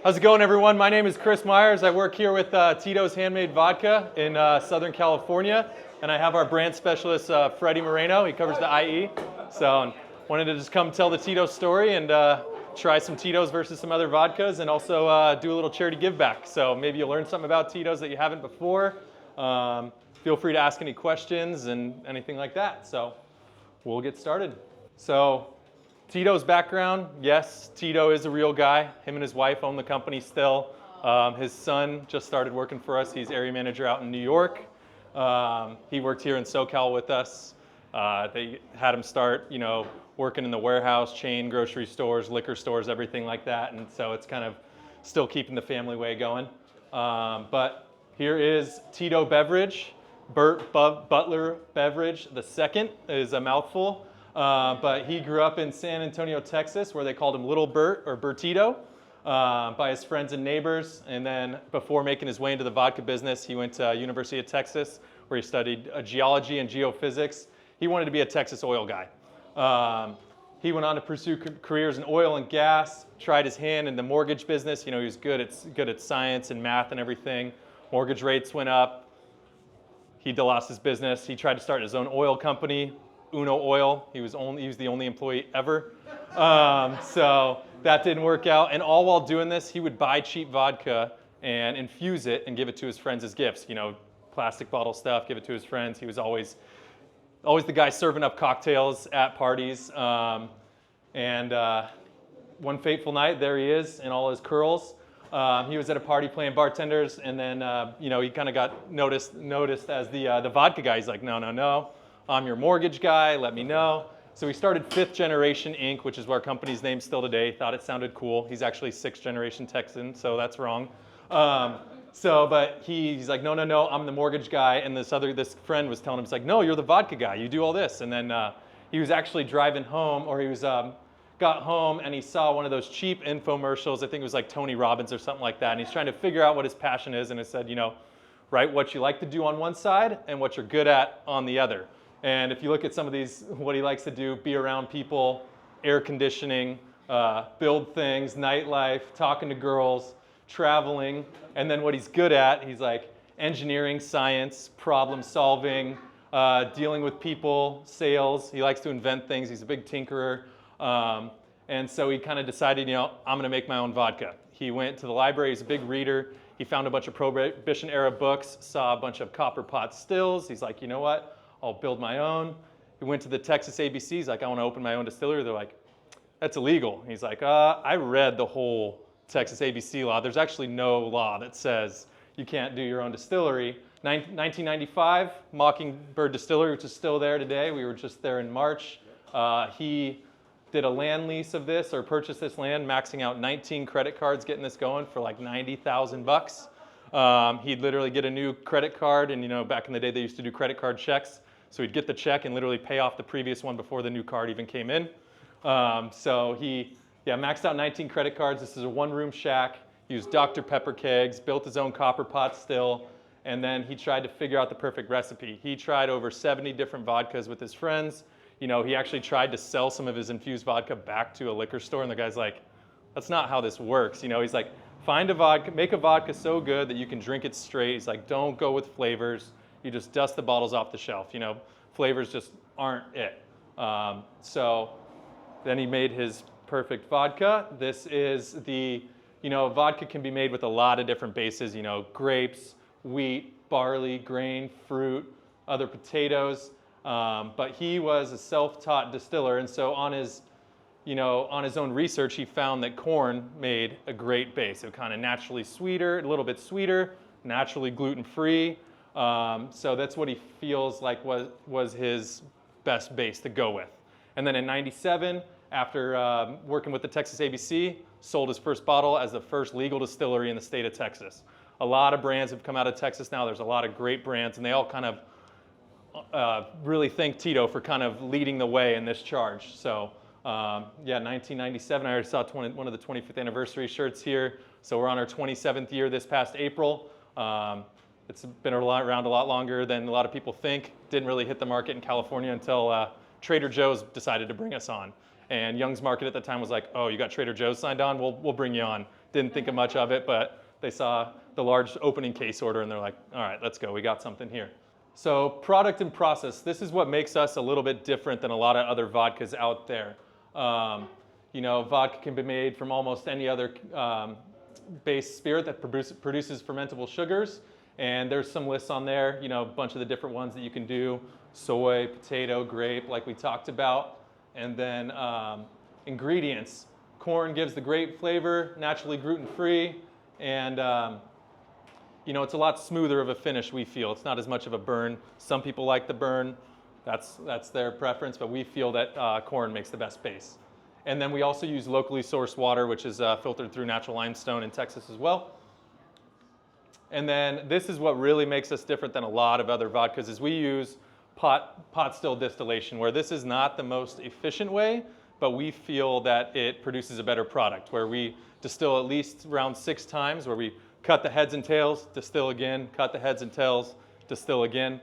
How's it going, everyone? My name is Chris Myers. I work here with Tito's Handmade Vodka in Southern California, and I have our brand specialist, Freddie Moreno. He covers the IE. So wanted to just come tell the Tito story and try some Tito's versus some other vodkas, and also do a little charity give back. So maybe you'll learn something about Tito's that you haven't before. Feel free to ask any questions and anything like that. So we'll get started. So Tito's background, yes, Tito is a real guy. Him and his wife own the company still. His son just started working for us. He's area manager out in New York. He worked here in SoCal with us. They had him start, working in the warehouse, chain grocery stores, liquor stores, everything like that. And so it's kind of still keeping the family way going. But here is Tito Beverage, Burt Butler Beverage. The second is a mouthful. But he grew up in San Antonio, Texas, where they called him Little Burt or Bertito by his friends and neighbors. And then before making his way into the vodka business, he went to University of Texas, where he studied geology and geophysics. He wanted to be a Texas oil guy. He went on to pursue careers in oil and gas, tried his hand in the mortgage business. He was good at science and math and everything. Mortgage rates went up. He lost his business. He tried to start his own oil company, Uno Oil. He was the only employee ever. So that didn't work out. And all while doing this, he would buy cheap vodka and infuse it and give it to his friends as gifts. Plastic bottle stuff, give it to his friends. He was always the guy serving up cocktails at parties. And one fateful night, there he is in all his curls. He was at a party playing bartenders, and then he kind of got noticed as the vodka guy. He's like, no. I'm your mortgage guy, let me know. So we started Fifth Generation Inc., which is our company's name still today. Thought it sounded cool. He's actually sixth generation Texan, so that's wrong. But he's like, no, I'm the mortgage guy. And this friend was telling him, he's like, no, you're the vodka guy. You do all this. And then he was actually driving home, or he was got home and he saw one of those cheap infomercials. I think it was like Tony Robbins or something like that. And he's trying to figure out what his passion is. And it said, write what you like to do on one side and what you're good at on the other. And if you look at some of these, what he likes to do, be around people, air conditioning, build things, nightlife, talking to girls, traveling. And then what he's good at, he's like engineering, science, problem solving, dealing with people, sales. He likes to invent things. He's a big tinkerer. And so he kind of decided, I'm going to make my own vodka. He went to the library. He's a big reader. He found a bunch of Prohibition era books, saw a bunch of copper pot stills. He's like, you know what? I'll build my own. He went to the Texas ABC. He's like, I want to open my own distillery. They're like, that's illegal. He's like, I read the whole Texas ABC law. There's actually no law that says you can't do your own distillery. 1995, Mockingbird Distillery, which is still there today. We were just there in March. He did a land lease of this, or purchased this land, maxing out 19 credit cards, getting this going for like $90,000. He'd literally get a new credit card, and back in the day they used to do credit card checks. So he'd get the check and literally pay off the previous one before the new card even came in. So he maxed out 19 credit cards. This is a one-room shack. He used Dr. Pepper kegs, built his own copper pot still, and then he tried to figure out the perfect recipe. He tried over 70 different vodkas with his friends. He actually tried to sell some of his infused vodka back to a liquor store, and the guy's like, that's not how this works. He's like, find a vodka, make a vodka so good that you can drink it straight. He's like, don't go with flavors. You just dust the bottles off the shelf. Flavors just aren't it. So then he made his perfect vodka. This is vodka can be made with a lot of different bases, grapes, wheat, barley, grain, fruit, other potatoes. But he was a self-taught distiller, and so on his own research, he found that corn made a great base. It was kind of naturally sweeter, a little bit sweeter, naturally gluten-free. So that's what he feels like was his best base to go with. And then in '97, after working with the Texas ABC, sold his first bottle as the first legal distillery in the state of Texas. A lot of brands have come out of Texas now. There's a lot of great brands, and they all kind of really thank Tito for kind of leading the way in this charge. So 1997, I already saw one of the 25th anniversary shirts here. So we're on our 27th year this past April. It's been around a lot longer than a lot of people think. Didn't really hit the market in California until Trader Joe's decided to bring us on. And Young's Market at the time was like, oh, you got Trader Joe's signed on? We'll bring you on. didn't think much of it, but they saw the large opening case order and they're like, all right, let's go, we got something here. So product and process, this is what makes us a little bit different than a lot of other vodkas out there. You know, vodka can be made from almost any other base spirit that produces fermentable sugars. And there's some lists on there, you know, a bunch of the different ones that you can do. Soy, potato, grape, like we talked about. And then ingredients. Corn gives the grape flavor, naturally gluten-free. And, you know, it's a lot smoother of a finish, we feel. It's not as much of a burn. Some people like the burn. That's their preference, but we feel that corn makes the best base. And then we also use locally sourced water, which is filtered through natural limestone in Texas as well. And then this is what really makes us different than a lot of other vodkas is we use pot still distillation, where this is not the most efficient way, but we feel that it produces a better product, where we distill at least around 6 times, where we cut the heads and tails, distill again, cut the heads and tails, distill again.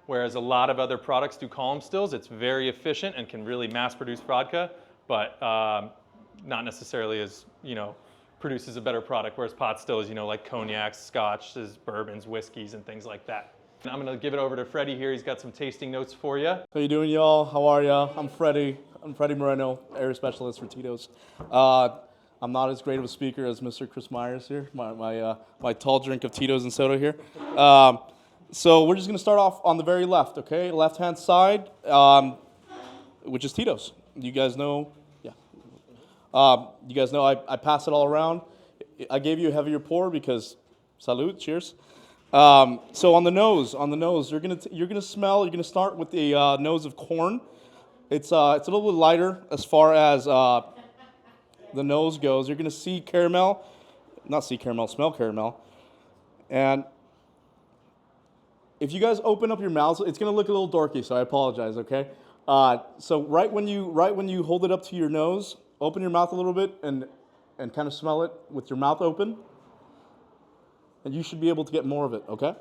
Whereas a lot of other products do column stills, it's very efficient and can really mass produce vodka, but not necessarily as, you know, produces a better product, whereas pot stills, you know, like cognacs, scotches, bourbons, whiskeys, and things like that. And I'm gonna give it over to Freddie here. He's got some tasting notes for you. How you doing, y'all? How are ya? I'm Freddie. I'm Freddie Moreno, area specialist for Tito's. I'm not as great of a speaker as Mr. Chris Myers here, my tall drink of Tito's and soda here. So we're just gonna start off on the very left, okay? Left-hand side, which is Tito's. You guys know, yeah. You guys know I pass it all around. I gave you a heavier pour because, salud, cheers. So on the nose, you're gonna smell. You're gonna start with the nose of corn. It's a little bit lighter as far as the nose goes. You're gonna see caramel, smell caramel, and if you guys open up your mouths, it's gonna look a little dorky. So I apologize. Okay. So right when you hold it up to your nose, open your mouth a little bit and kind of smell it with your mouth open, and you should be able to get more of it, okay?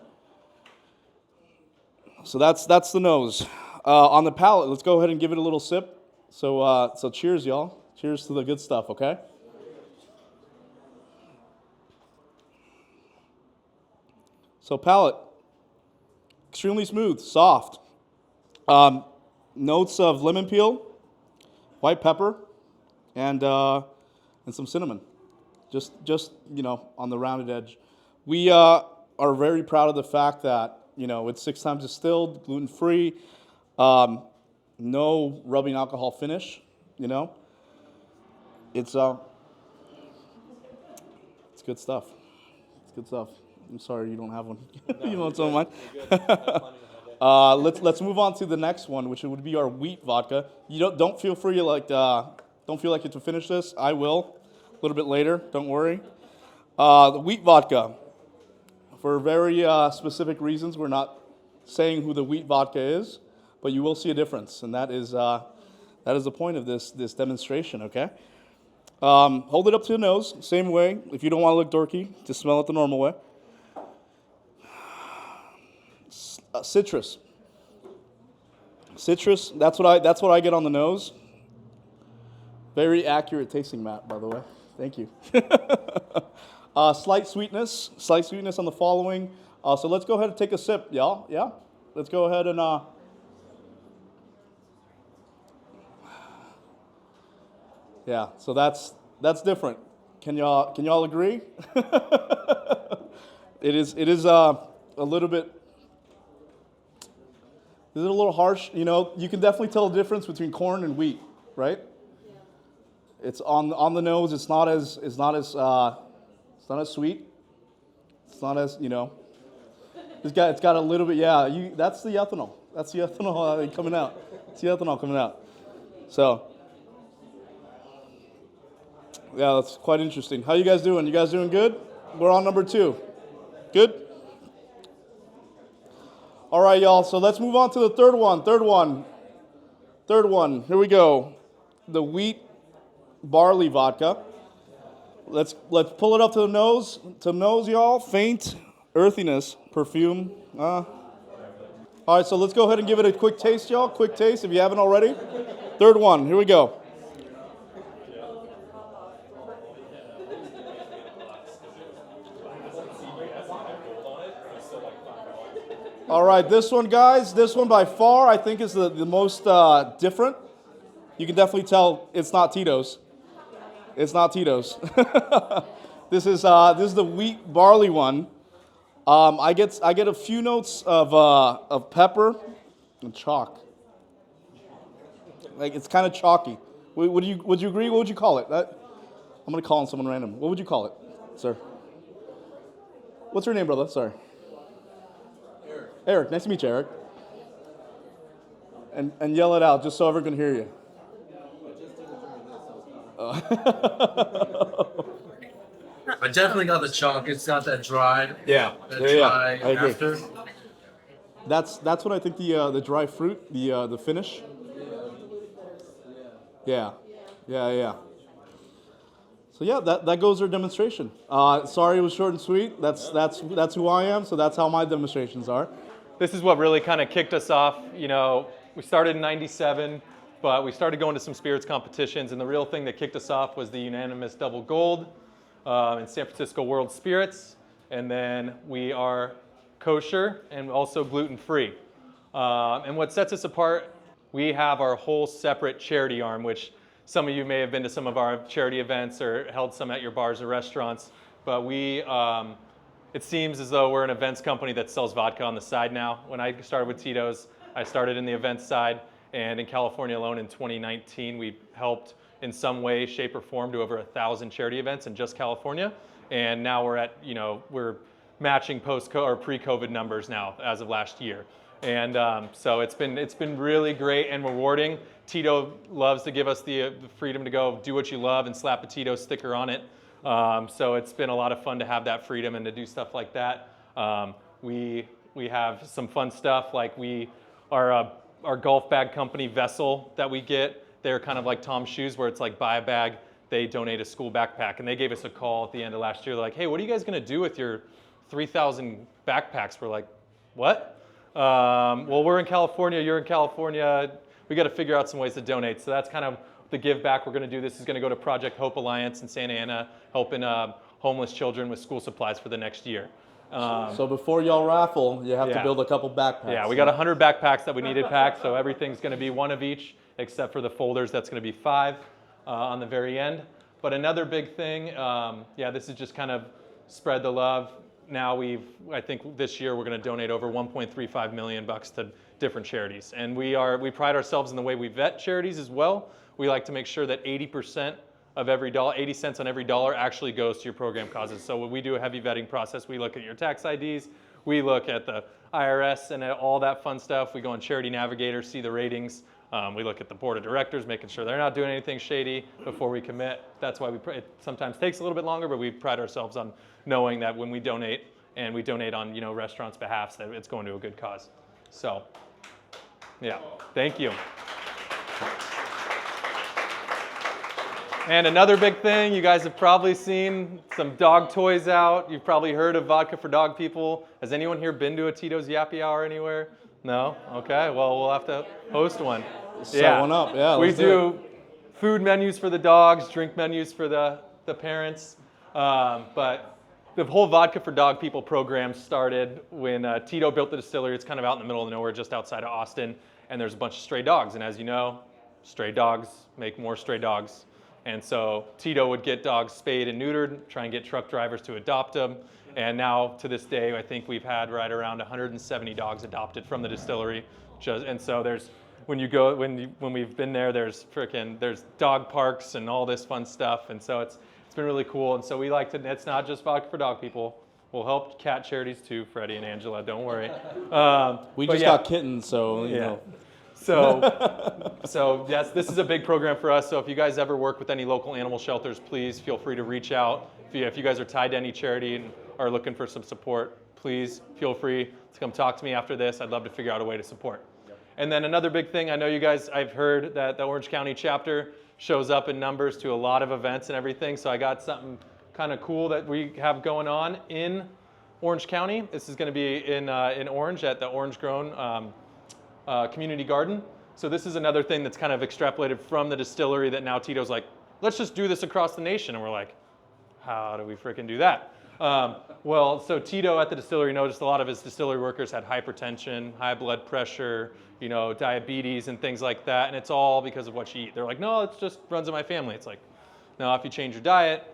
So that's the nose. On the palate, let's go ahead and give it a little sip. So cheers, y'all. Cheers to the good stuff, okay? So palate, extremely smooth, soft. Notes of lemon peel, white pepper, and some cinnamon, just you know, on the rounded edge. We are very proud of the fact that, you know, it's 6 times distilled, gluten-free, no rubbing alcohol finish. You know, it's good stuff. It's good stuff. I'm sorry you don't have one. You want some of mine? Let's move on to the next one, which would be our wheat vodka. You don't feel free to don't feel like you have to finish this. I will a little bit later. Don't worry. The wheat vodka, for very specific reasons, we're not saying who the wheat vodka is, but you will see a difference, and that is the point of this demonstration. Okay. Hold it up to the nose, same way. If you don't want to look dorky, just smell it the normal way. Citrus. That's what I get on the nose. Very accurate tasting, Matt, by the way. Thank you. Slight sweetness on the following. So let's go ahead and take a sip, y'all. Yeah, let's go ahead and. Yeah, so that's different. Can y'all agree? It is a little bit. Is it a little harsh? You know, you can definitely tell the difference between corn and wheat, right? Yeah. It's on the nose. It's not as sweet. It's not as, you know. It's got a little bit. Yeah, that's the ethanol. That's the ethanol coming out. It's the ethanol coming out. So. Yeah, that's quite interesting. How you guys doing? You guys doing good? We're on number 2. Good? All right, y'all. So let's move on to the third one. Here we go. The wheat barley vodka. Let's pull it up to the nose. To nose, y'all. Faint earthiness, perfume. All right, so let's go ahead and give it a quick taste, y'all. Quick taste if you haven't already. Third one. Here we go. All right, this one, guys, this one by far I think is the most different. You can definitely tell it's not Tito's. It's not Tito's. This is the wheat barley one. I get a few notes of pepper and chalk. Like it's kind of chalky. Would you agree? What would you call it? I'm gonna call on someone random. What would you call it, sir? What's your name, brother? Sorry. Eric. Eric. Nice to meet you, Eric. And yell it out just so everyone can hear you. I definitely got the chalk. It's got that dry. Yeah. That Yeah, dry I agree. after. That's what I think the dry fruit, the finish. Yeah. So yeah, that goes our demonstration. Sorry it was short and sweet. That's who I am. So that's how my demonstrations are. This is what really kind of kicked us off. You know, we started in '97, but we started going to some spirits competitions, and the real thing that kicked us off was the unanimous double gold in San Francisco World Spirits, and then we are kosher and also gluten-free. And what sets us apart, we have our whole separate charity arm, which some of you may have been to some of our charity events or held some at your bars or restaurants, but we, it seems as though we're an events company that sells vodka on the side now. When I started with Tito's, I started in the events side, and in California alone in 2019, we helped in some way, shape, or form to over 1,000 charity events in just California. And now we're at, we're matching or pre-COVID numbers now as of last year. And so it's been really great and rewarding. Tito loves to give us the freedom to go do what you love and slap a Tito sticker on it. So it's been a lot of fun to have that freedom and to do stuff like that. We have some fun stuff like our golf bag company Vessel that we get. They're kind of like Tom's Shoes where it's like buy a bag, they donate a school backpack. And they gave us a call at the end of last year. They're like, hey, what are you guys gonna do with your 3,000 backpacks? We're like, what? Well, we're in California, you're in California. We got to figure out some ways to donate. So that's kind of the give back we're going to do. This is going to go to Project Hope Alliance in Santa Ana, helping homeless children with school supplies for the next year. So before y'all raffle, you have to Yeah. build a couple backpacks. Yeah, we got 100 backpacks that we needed packed, so everything's going to be one of each, except for the folders. That's going to be 5 on the very end. But another big thing, this is just kind of spread the love. Now I think this year we're going to donate over $1.35 million to different charities. And we pride ourselves in the way we vet charities as well. We like to make sure that 80% of every dollar, 80 cents on every dollar actually goes to your program causes. So when we do a heavy vetting process, we look at your tax IDs, we look at the IRS and at all that fun stuff. We go on Charity Navigator, see the ratings. We look at the board of directors, making sure they're not doing anything shady before we commit. That's why it sometimes takes a little bit longer, but we pride ourselves on knowing that when we donate, and we donate on restaurants' behalf, that it's going to a good cause. So, yeah, thank you. And another big thing, you guys have probably seen some dog toys out. You've probably heard of Vodka for Dog People. Has anyone here been to a Tito's Yappy Hour anywhere? No? Okay, well, we'll have to host one. Set one up, yeah. We let's do food menus for the dogs, drink menus for the parents. But the whole Vodka for Dog People program started when Tito built the distillery. It's kind of out in the middle of nowhere, just outside of Austin. And there's a bunch of stray dogs. And as you know, stray dogs make more stray dogs. And so Tito would get dogs spayed and neutered, try and get truck drivers to adopt them. And now to this day, I think we've had right around 170 dogs adopted from the distillery. And so there's, when we've been there, there's dog parks and all this fun stuff. And so it's been really cool. And so we like to, it's not just Vodka for Dog People. We'll help cat charities too, Freddie and Angela, don't worry. We just got kittens, so, you know. So yes, this is a big program for us. So if you guys ever work with any local animal shelters, please feel free to reach out. If you guys are tied to any charity and are looking for some support, please feel free to come talk to me after this. I'd love to figure out a way to support. And then another big thing, I know you guys, I've heard that the Orange County chapter shows up in numbers to a lot of events and everything. So I got something kind of cool that we have going on in Orange County. This is going to be in Orange at the Orange Grown Community Garden. So this is another thing that's kind of extrapolated from the distillery that now Tito's like, let's just do this across the nation. And we're like, how do we freaking do that? Well, so Tito at the distillery noticed a lot of his distillery workers had hypertension, high blood pressure, diabetes and things like that, and it's all because of what you eat. They're like, no, it just runs in my family. It's like, no, if you change your diet,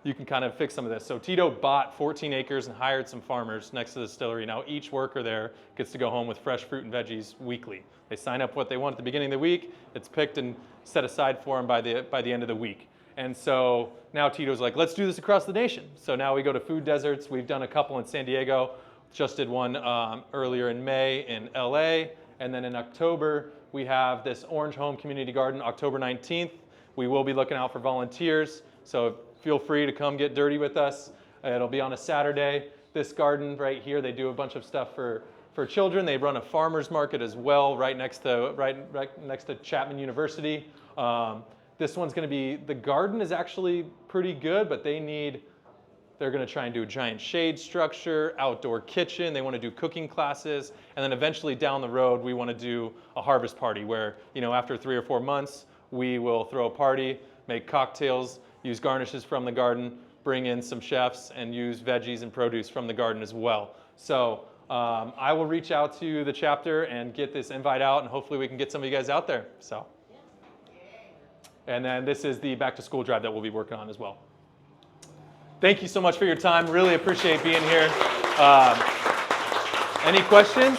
you can kind of fix some of this. So Tito bought 14 acres and hired some farmers next to the distillery. Now each worker there gets to go home with fresh fruit and veggies weekly. They sign up what they want at the beginning of the week. It's picked and set aside for them by the end of the week. And so now Tito's like, let's do this across the nation. So now we go to food deserts. We've done a couple in San Diego. Just did one earlier in May in LA. And then in October, we have this Orange Home Community Garden, October 19th. We will be looking out for volunteers. So feel free to come get dirty with us. It'll be on a Saturday. This garden right here, they do a bunch of stuff for children. They run a farmer's market as well right next to Chapman University. This one's going to be, the garden is actually pretty good, but they're going to try and do a giant shade structure, outdoor kitchen. They want to do cooking classes. And then eventually down the road, we want to do a harvest party where, after 3 or 4 months, we will throw a party, make cocktails, use garnishes from the garden, bring in some chefs, and use veggies and produce from the garden as well. So I will reach out to the chapter and get this invite out, and hopefully we can get some of you guys out there. So. And then this is the back to school drive that we'll be working on as well. Thank you so much for your time. Really appreciate being here. Any questions?